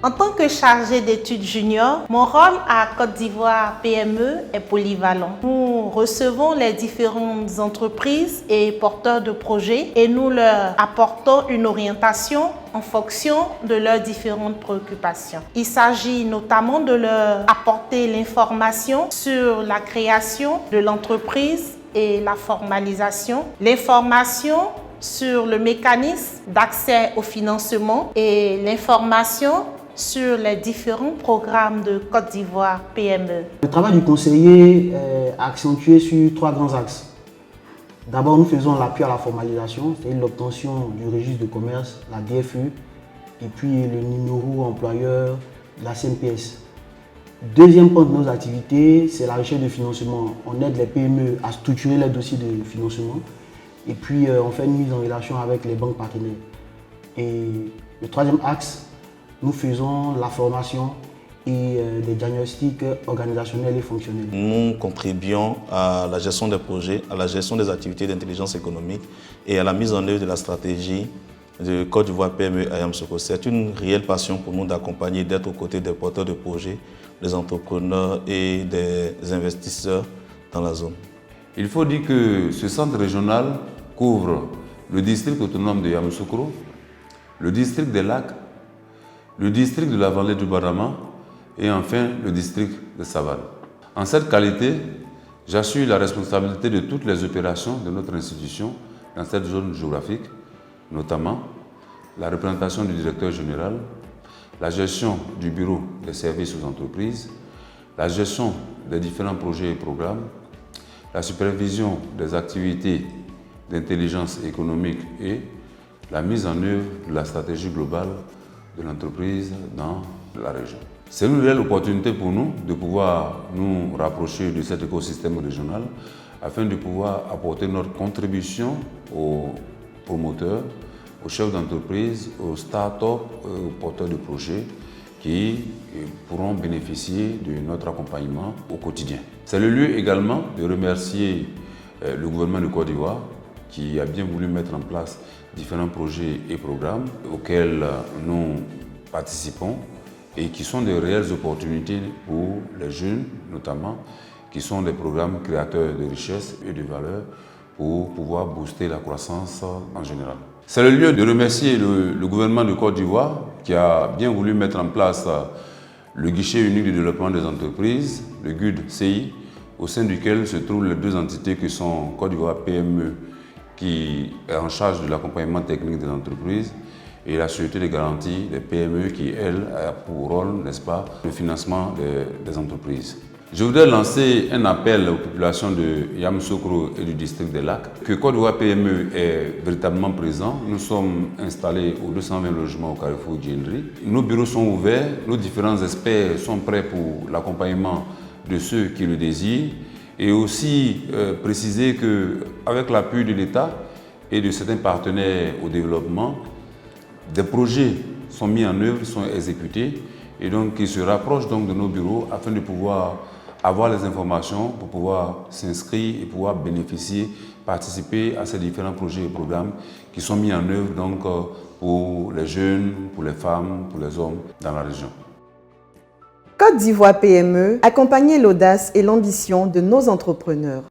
En tant que chargée d'études junior, mon rôle à Côte d'Ivoire PME est polyvalent. Nous recevons les différentes entreprises et porteurs de projets et nous leur apportons une orientation en fonction de leurs différentes préoccupations. Il s'agit notamment de leur apporter l'information sur la création de l'entreprise et la formalisation, l'information sur le mécanisme d'accès au financement et l'information sur les différents programmes de Côte d'Ivoire PME. Le travail du conseiller est accentué sur 3 grands axes. D'abord, nous faisons l'appui à la formalisation, c'est-à-dire l'obtention du registre de commerce, la DFU, et puis le numéro employeur, la CNPS. Deuxième point de nos activités, c'est la recherche de financement. On aide les PME à structurer les dossiers de financement et puis on fait une mise en relation avec les banques partenaires. Et le troisième axe, nous faisons la formation et des diagnostics organisationnels et fonctionnels. Nous contribuons à la gestion des projets, à la gestion des activités d'intelligence économique et à la mise en œuvre de la stratégie de Côte d'Ivoire PME à Yamoussoukro. C'est une réelle passion pour nous d'accompagner, d'être aux côtés des porteurs de projets, des entrepreneurs et des investisseurs dans la zone. Il faut dire que ce centre régional couvre le district autonome de Yamoussoukro, le district des Lacs, le district de la vallée du Barama et enfin le district de Savane. En cette qualité, j'assure la responsabilité de toutes les opérations de notre institution dans cette zone géographique, notamment la représentation du directeur général, la gestion du bureau des services aux entreprises, la gestion des différents projets et programmes, la supervision des activités d'intelligence économique et la mise en œuvre de la stratégie globale de l'entreprise dans la région. C'est une réelle opportunité pour nous de pouvoir nous rapprocher de cet écosystème régional afin de pouvoir apporter notre contribution aux promoteurs, aux chefs d'entreprise, aux start-up, aux porteurs de projets qui pourront bénéficier de notre accompagnement au quotidien. C'est le lieu également de remercier le gouvernement de Côte d'Ivoire qui a bien voulu mettre en place différents projets et programmes auxquels nous participons et qui sont de réelles opportunités pour les jeunes notamment, qui sont des programmes créateurs de richesses et de valeur pour pouvoir booster la croissance en général. C'est le lieu de remercier le gouvernement de Côte d'Ivoire qui a bien voulu mettre en place le guichet unique de développement des entreprises, le GUD-CI, au sein duquel se trouvent les 2 entités qui sont Côte d'Ivoire PME, qui est en charge de l'accompagnement technique des entreprises, et la Société de garantie des PME qui, elle, a pour rôle, n'est-ce pas, le financement des entreprises. Je voudrais lancer un appel aux populations de Yamoussoukro et du district des Lacs, que Côte d'Ivoire PME est véritablement présent. Nous sommes installés aux 220 logements au Carrefour Djindri. Nos bureaux sont ouverts, nos différents experts sont prêts pour l'accompagnement de ceux qui le désirent. Et aussi préciser qu'avec l'appui de l'État et de certains partenaires au développement, des projets sont mis en œuvre, sont exécutés et donc ils se rapprochent donc de nos bureaux afin de pouvoir avoir les informations pour pouvoir s'inscrire et pouvoir bénéficier, participer à ces différents projets et programmes qui sont mis en œuvre donc pour les jeunes, pour les femmes, pour les hommes dans la région. Côte d'Ivoire PME, accompagner l'audace et l'ambition de nos entrepreneurs.